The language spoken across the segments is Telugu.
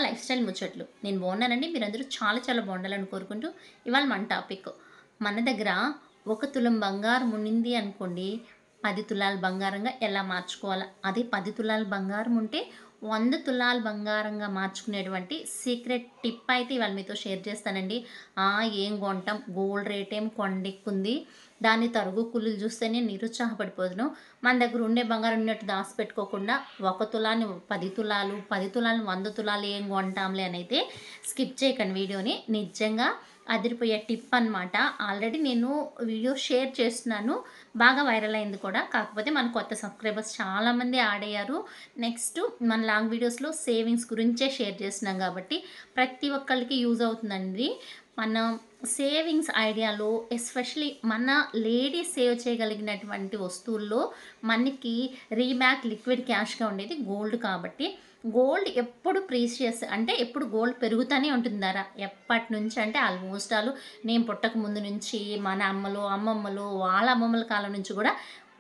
లైఫ్ స్టైల్ ముచ్చట్లు. నేను బాగున్నానండి. మీరందరూ చాలా చాలా బాగుండాలని కోరుకుంటూ ఇవాళ మన టాపిక్. మన దగ్గర 1 తులం బంగారం ఉన్నింది అనుకోండి, 10 తులాల బంగారంగా ఎలా మార్చుకోవాలా? అదే 10 తులాల బంగారం ఉంటే 100 తులాల బంగారంగా మార్చుకునేటువంటి సీక్రెట్ టిప్ అయితే ఇవాళ మీతో షేర్ చేస్తానండి. ఏం కొంటాం, గోల్డ్ రేట్ ఏం కొండెక్కుంది. దాని తరుగు కుల్లులు చూస్తేనే నిరుత్సాహపడిపోదును. మన దగ్గర ఉండే బంగారం ఉన్నట్టు దాసిపెట్టుకోకుండా 1 తులాన్ని 10 తులాలు, 10 తులాలు 100 తులాలు ఏం కొంటాంలే అనైతే స్కిప్ చేయకండి వీడియోని. నిజంగా అదిరిపోయే టిప్ అనమాట. ఆల్రెడీ నేను వీడియో షేర్ చేస్తున్నాను. బాగా వైరల్ అయింది కూడా. కాకపోతే మన కొత్త సబ్స్క్రైబర్స్ చాలామంది యాడ్ అయ్యారు. నెక్స్ట్ మన లాంగ్ వీడియోస్‌లో సేవింగ్స్ గురించే షేర్ చేస్తున్నాం కాబట్టి ప్రతి ఒక్కళ్ళకి యూజ్ అవుతుందండి. మన సేవింగ్స్ ఐడియాలో ఎస్పెషల్లీ మన లేడీస్ సేవ్ చేయగలిగినటువంటి వస్తువుల్లో మనకి రీబ్యాక్ లిక్విడ్ క్యాష్‌గా ఉండేది గోల్డ్ కాబట్టి, గోల్డ్ ఎప్పుడు ప్రీషియస్ అంటే ఎప్పుడు గోల్డ్ పెరుగుతూనే ఉంటుంది ధర. ఎప్పటినుంచి అంటే ఆల్మోస్ట్ నేను పుట్టక ముందు నుంచి మన అమ్మలు, అమ్మమ్మలు, వాళ్ళ అమ్మమ్మల కాలం నుంచి కూడా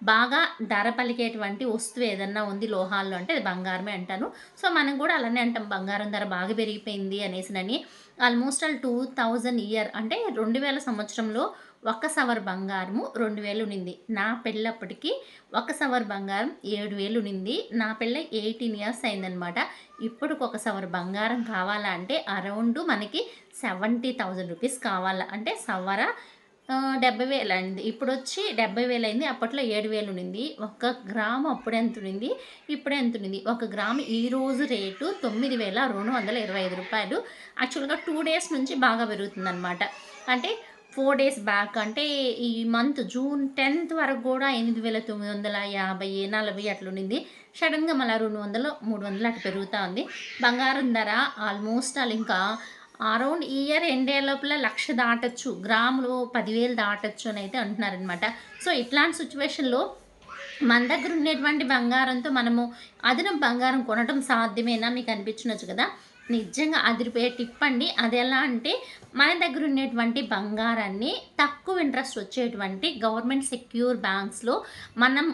బాగా ధర పలికేటువంటి వస్తువు ఏదన్నా ఉంది లోహాల్లో అంటే అది బంగారమే అంటాను. సో, మనం కూడా అలానే అంటాం బంగారం ధర బాగా పెరిగిపోయింది అనేసినని. ఆల్మోస్ట్ 2000 ఇయర్ అంటే 2000 సంవత్సరంలో ఒక్క సవర్ బంగారము 2000 ఉన్నింది. నా పెళ్ళప్పటికి ఒక సవర్ బంగారం 7000 ఉన్నింది. నా పెళ్ళై 18 ఇయర్స్ అయిందనమాట. ఇప్పటికి ఒక సవర్ బంగారం కావాలా అంటే అరౌండ్ మనకి 70,000 రూపీస్ కావాలా. అంటే సవర 70,000 అయింది. ఇప్పుడొచ్చి 70,000 అయింది. అప్పట్లో 7,000 ఉన్నింది. ఒక్క గ్రాము అప్పుడెంత ఉన్నింది, ఇప్పుడెంత ఉన్నింది. ఒక గ్రాము ఈరోజు రేటు రూ. 9,225. యాక్చువల్‌గా 2 డేస్ నుంచి బాగా పెరుగుతుందనమాట. అంటే 4 డేస్ బ్యాక్ అంటే ఈ మంత్ జూన్ 10థ్ వరకు కూడా 8,950, 40 అట్లుండింది. సడెన్‌గా మళ్ళా 200, 300 అట్లా పెరుగుతా ఉంది. బంగారం ధర ఆల్మోస్ట్ ఇంకా అరౌండ్ ఈ ఇయర్ ఎండే లోపల 1,00,000 దాటొచ్చు. గ్రాములు 10,000 దాటొచ్చు అని అయితే అంటున్నారనమాట. సో, ఇట్లాంటి సిట్యుయేషన్‌లో మన దగ్గర ఉండేటువంటి బంగారంతో మనము అదనపు బంగారం కొనడం సాధ్యమేనా మీకు అనిపించవచ్చు కదా! నిజంగా అదిరిపోయే టిప్ అండి. అదెలా అంటే మన దగ్గర ఉండేటువంటి బంగారాన్ని తక్కువ ఇంట్రెస్ట్ వచ్చేటువంటి గవర్నమెంట్ సెక్యూర్ బ్యాంక్స్‌లో మనం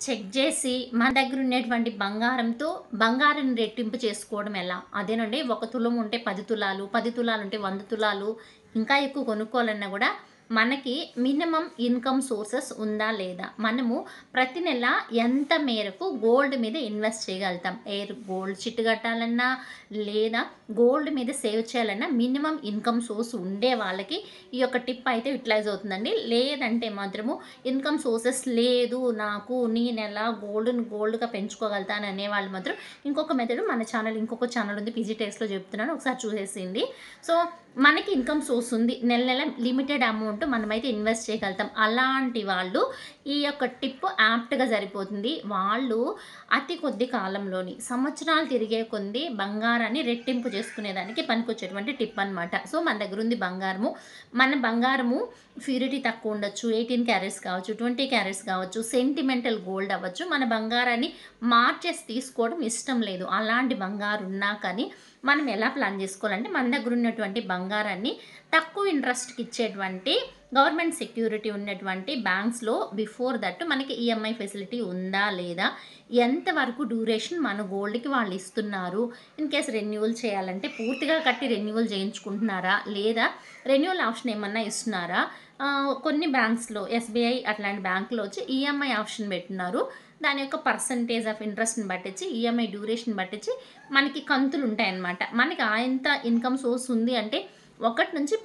చెక్ చేసి మన దగ్గర ఉండేటువంటి బంగారంతో బంగారాన్ని రెట్టింపు చేసుకోవడం ఎలా? అదేనండి 1 తులం ఉంటే 10 తులాలు, 10 తులాలు ఉంటే 100 తులాలు ఇంకా ఎక్కువ కొనుక్కోవాలన్నా కూడా మనకి మినిమమ్ ఇన్‌కమ్ సోర్సెస్ ఉందా లేదా? మనము ప్రతి నెల ఎంత మేరకు గోల్డ్ మీద ఇన్వెస్ట్ చేయగలుగుతాం? గోల్డ్ చిట్టు కట్టాలన్నా, లేదా గోల్డ్ మీద సేవ్ చేయాలన్నా మినిమమ్ ఇన్‌కమ్ సోర్స్ ఉండే వాళ్ళకి ఈ యొక్క టిప్ అయితే యుటిలైజ్ అవుతుందండి. లేదంటే మాత్రము ఇన్‌కమ్ సోర్సెస్ లేదు నాకు, నేనెలా గోల్డ్‌గా పెంచుకోగలుగుతాను అనేవాళ్ళు మాత్రం ఇంకొక మెథడ్ మన ఛానల్ ఇంకొక ఛానల్ ఉంది పీజీ టెక్స్‌లో చెప్తున్నాను. ఒకసారి చూసేసేయండి. సో, మనకి ఇన్‌కమ్ సోర్స్ ఉంది. నెల నెల లిమిటెడ్ అమౌంట్ మనమైతే ఇన్వెస్ట్ చేయగలుగుతాం. అలాంటి వాళ్ళు ఈ యొక్క టిప్ యాప్ట్‌గా సరిపోతుంది. వాళ్ళు అతి కొద్ది కాలంలోని సంవత్సరాలు తిరిగే కొద్దీ బంగారాన్ని రెట్టింపు చేసుకునేదానికి పనికొచ్చేటువంటి టిప్ అనమాట. సో, మన దగ్గర ఉంది బంగారము. మన బంగారము ప్యూరిటీ తక్కువ ఉండొచ్చు. 18 క్యారెట్స్ కావచ్చు, 20 క్యారెట్స్ కావచ్చు, సెంటిమెంటల్ గోల్డ్ అవ్వచ్చు. మన బంగారాన్ని మార్చేసి తీసుకోవడం ఇష్టం లేదు. అలాంటి బంగారు ఉన్నా కానీ మనం ఎలా ప్లాన్ చేసుకోవాలంటే మన దగ్గర ఉన్నటువంటి బంగారాన్ని తక్కువ ఇంట్రెస్ట్‌కి ఇచ్చేటువంటి గవర్నమెంట్ సెక్యూరిటీ ఉన్నటువంటి బ్యాంక్స్‌లో బిఫోర్ దట్ మనకి ఈఎంఐ ఫెసిలిటీ ఉందా లేదా? ఎంతవరకు డ్యూరేషన్ మన గోల్డ్‌కి వాళ్ళు ఇస్తున్నారు? ఇన్ కేస్ రెన్యువల్ చేయాలంటే పూర్తిగా కట్టి రెన్యువల్ చేయించుకుంటున్నారా? లేదా రెన్యువల్ ఆప్షన్ ఏమన్నా ఇస్తున్నారా? కొన్ని బ్యాంక్స్‌లో ఎస్‌బీఐ అట్లాంటి బ్యాంకులో వచ్చి ఈఎంఐ ఆప్షన్ పెట్టున్నారు. దాని యొక్క పర్సెంటేజ్ ఆఫ్ ఇంట్రెస్ట్‌ని బట్టించి ఈఎంఐ డ్యూరేషన్ బట్టించి మనకి కంతులు ఉంటాయన్నమాట. మనకి ఎంత ఇన్‌కమ్ సోర్స్ ఉంది అంటే 1-10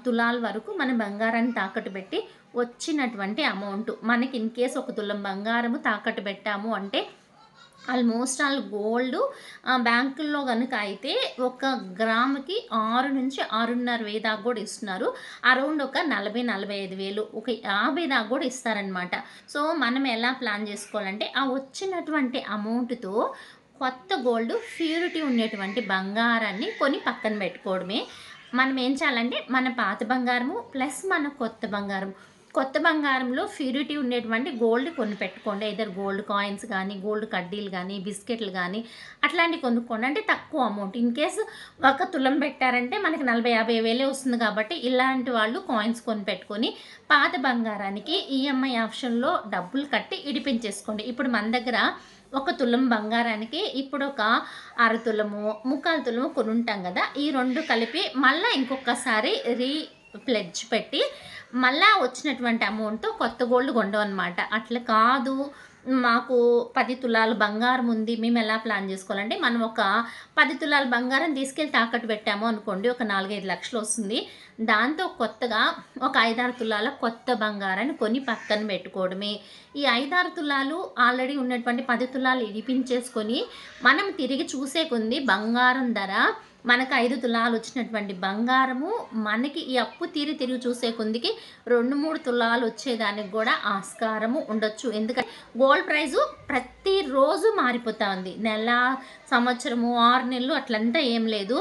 తులాల వరకు మన బంగారాన్ని తాకట్టు పెట్టి వచ్చినటువంటి అమౌంట్ మనకి ఇన్ కేస్ 1 తులం బంగారము తాకట్టు పెట్టాము అంటే ఆల్మోస్ట్ గోల్డ్ బ్యాంకుల్లో గనుక అయితే ఒక గ్రాముకి 6-6.5 దాకా కూడా ఇస్తున్నారు. అరౌండ్ ఒక 40,000-45,000 ఒక 50 దాకా కూడా ఇస్తారనమాట. సో, మనం ఎలా ప్లాన్ చేసుకోవాలంటే ఆ వచ్చినటువంటి అమౌంట్‌తో కొత్త గోల్డ్ ప్యూరిటీ ఉండేటువంటి బంగారాన్ని కొని పక్కన పెట్టుకోవడమే. మనం ఏం చేయాలంటే మన పాత బంగారము ప్లస్ మన కొత్త బంగారంలో ప్యూరిటీ ఉండేటువంటి గోల్డ్ కొని పెట్టుకోండి. ఐదర్ గోల్డ్ కాయిన్స్ కానీ, గోల్డ్ కడ్డీలు కానీ, బిస్కెట్లు కానీ అట్లాంటివి కొనుక్కోండి. అంటే తక్కువ అమౌంట్. ఇన్ కేస్ 1 తులం పెట్టారంటే మనకి 40,000-50,000 వేలే వస్తుంది కాబట్టి ఇలాంటి వాళ్ళు కాయిన్స్ కొని పెట్టుకొని పాత బంగారానికి ఈఎంఐ ఆప్షన్‌లో డబ్బులు కట్టి ఇడిపించేసుకోండి. ఇప్పుడు మన దగ్గర ఒక తులం బంగారానికి ఇప్పుడు ఒక అర తులము, ముక్కాలు తులము కొనుంటాం గదా! ఈ 2 కలిపి మళ్ళా ఇంకొకసారి ప్లెడ్జ్ పెట్టి మళ్ళా వచ్చినటువంటి అమౌంట్‌తో కొత్త గోల్డ్ కొండం అట్లా కాదు. మాకు 10 తులాలు బంగారం ఉంది. మేమెలా ప్లాన్ జేసుకోవాలంటే, మనం ఒక 10 తులాల బంగారం తీసుకెళ్ళి తాకట్టు పెట్టాము అనుకోండి. ఒక 4, 5 లక్షలొస్తుంది. దాంతో కొత్తగా ఒక 5, 6 తులాల కొత్త బంగారాన్ని కొని పక్కన పెట్టుకోవడమే. ఈ 5, 6 తులాలు ఆల్రెడీ ఉన్నటువంటి 10 తులాలు ఇడిపించేసుకొని, మనం తిరిగి చూసే కొంది బంగారం ధర మనకు 5 తులాలొచ్చినటువంటి బంగారము, మనకి ఈ అప్పు తిరిగి చూసే కొందికి 2, 3 తులాలొచ్చేదానికి గూడా ఆస్కారము ఉండొచ్చు. ఎందుకంటే గోల్డ్ ప్రైజు ప్రతిరోజు మారిపోతా ఉంది. నెల, సంవత్సరము, 6 నెలలు అట్లంతా ఏం లేదు.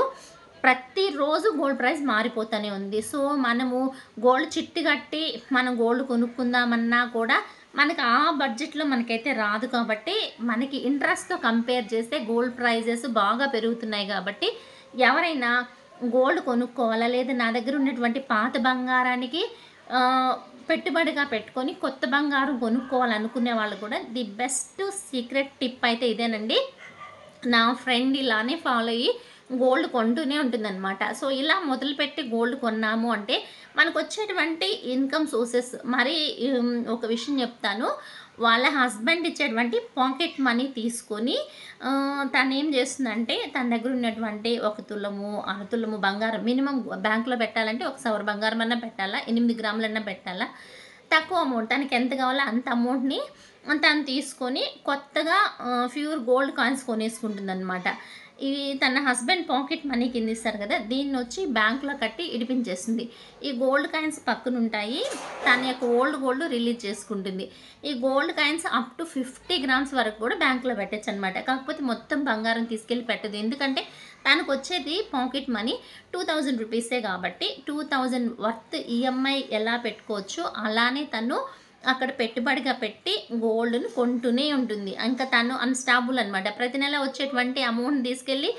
ప్రతిరోజు గోల్డ్ ప్రైస్ మారిపోతూనే ఉంది. సో, మనము గోల్డ్ చిట్టి కట్టి మనం గోల్డ్ కొనుక్కుందామన్నా కూడా మనకు ఆ బడ్జెట్‌లో మనకైతే రాదు కాబట్టి, మనకి ఇంట్రెస్ట్‌తో కంపేర్ చేస్తే గోల్డ్ ప్రైజెస్ బాగా పెరుగుతున్నాయి కాబట్టి, ఎవరైనా గోల్డ్ కొనుక్కోవాలా? లేదా నా దగ్గర ఉన్నటువంటి పాత బంగారానికి పెట్టుబడిగా పెట్టుకొని కొత్త బంగారం కొనుక్కోవాలనుకునే వాళ్ళు కూడా ది బెస్ట్ సీక్రెట్ టిప్ అయితే ఇదేనండి. నా ఫ్రెండ్ ఇలానే ఫాలో అయ్యి గోల్డ్ కొంటూనే ఉంటుందనమాట. సో, ఇలా మొదలుపెట్టి గోల్డ్ కొన్నాము అంటే మనకొచ్చేటువంటి ఇన్‌కమ్ సోర్సెస్ మరి ఒక విషయం చెప్తాను. వాళ్ళ హస్బెండ్ ఇచ్చేటువంటి పాకెట్ మనీ తీసుకొని తనేం చేస్తుందంటే తన దగ్గర ఉన్నటువంటి 1 తులము, అర తులము బంగారం మినిమమ్ బ్యాంక్‌లో పెట్టాలంటే ఒక సవర బంగారం అన్నా పెట్టాలా, 8 గ్రాములన్నా పెట్టాలా. తక్కువ అమౌంట్ తనకి ఎంత కావాలో అంత అమౌంట్‌ని తను తీసుకొని కొత్తగా ప్యూర్ గోల్డ్ కాయిన్స్ కొనేసుకుంటుందనమాట. ఇవి తన హస్బెండ్ పాకెట్ మనీ కింద ఇస్తారు కదా! దీన్నొచ్చి బ్యాంక్‌లో కట్టి ఇడిపించేస్తుంది. ఈ గోల్డ్ కాయిన్స్ పక్కనుంటాయి. తన యొక్క ఓల్డ్ గోల్డ్ రిలీజ్ చేసుకుంటుంది. ఈ gold coins up to 50 grams వరకు కూడా బ్యాంక్‌లో పెట్టొచ్చనమాట. కాకపోతే మొత్తం బంగారం తీసుకెళ్ళి పెట్టదు. ఎందుకంటే తనకొచ్చేది పాకెట్ మనీ 2000 రూపీసే కాబట్టి 2000 వర్త్ ఈఎంఐ ఎలా పెట్టుకోవచ్చో అలానే తను అక్కడ పెట్టుబడిగా పెట్టి గోల్డ్‌ని కొంటూనే ఉంటుంది. ఇంకా తను అన్‌స్టాబుల్ అనమాట. ప్రతి నెల వచ్చేటువంటి అమౌంట్ తీసుకెళ్ళి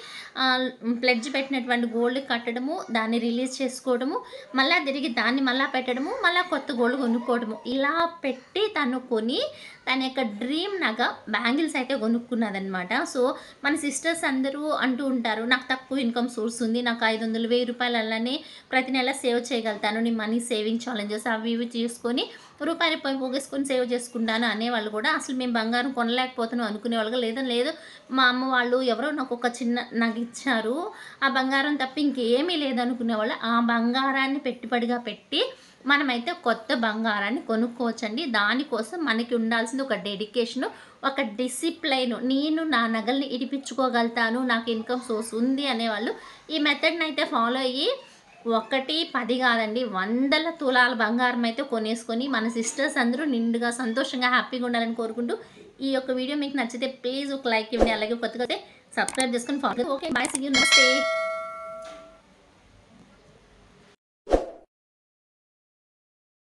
ప్లెడ్జ్ పెట్టినటువంటి గోల్డ్ కట్టడము, దాన్ని రిలీజ్ చేసుకోవడము, మళ్ళా తిరిగి దాన్ని మళ్ళా పెట్టడము, మళ్ళా కొత్త గోల్డ్ కొనుక్కోవడము. ఇలా పెట్టి తను కొని తన యొక్క డ్రీమ్ నగ బ్యాంగిల్స్ అయితే కొనుక్కున్నదనమాట. సో, మన సిస్టర్స్ అందరూ అంటూ ఉంటారు, నాకు తక్కువ ఇన్‌కమ్ సోర్స్ ఉంది. నాకు 500, 1000 రూపాయలు అలానే ప్రతి నెల సేవ్ చేయగలుగుతాను. నేను మనీ సేవింగ్ ఛాలెంజెస్ అవి ఇవి చేసుకొని రూపాయి పోగేసుకొని సేవ్ చేసుకుంటాను అనేవాళ్ళు కూడా అసలు మేము బంగారం కొనలేకపోతున్నాం అనుకునేవాళ్ళుగా లేదు మా అమ్మ వాళ్ళు ఎవరో నాకు ఒక చిన్న నగిచ్చారు. ఆ బంగారం తప్ప ఇంకేమీ లేదనుకునేవాళ్ళు. ఆ బంగారాన్ని పెట్టుబడిగా పెట్టి మనమైతే కొత్త బంగారాన్ని కొనుక్కోవచ్చండి. దానికోసం మనకి ఉండాల్సింది ఒక డెడికేషను, ఒక డిసిప్లైను. నేను నా నగల్ని ఇడిపించుకోగలుగుతాను, నాకు ఇన్‌కమ్ సోర్స్ ఉంది అనేవాళ్ళు ఈ మెథడ్‌ని అయితే ఫాలో అయ్యి 1, 10 కాదండి, వందల తులాల బంగారం అయితే కొనేసుకొని మన సిస్టర్స్ అందరూ నిండుగా సంతోషంగా హ్యాపీగా ఉండాలని కోరుకుంటూ ఈ యొక్క వీడియో మీకు నచ్చితే ప్లీజ్ ఒక లైక్ ఇవ్వండి. అలాగే కొత్తగా అయితే సబ్స్క్రైబ్ చేసుకొని follow. Okay, bye, see you, నమస్తే.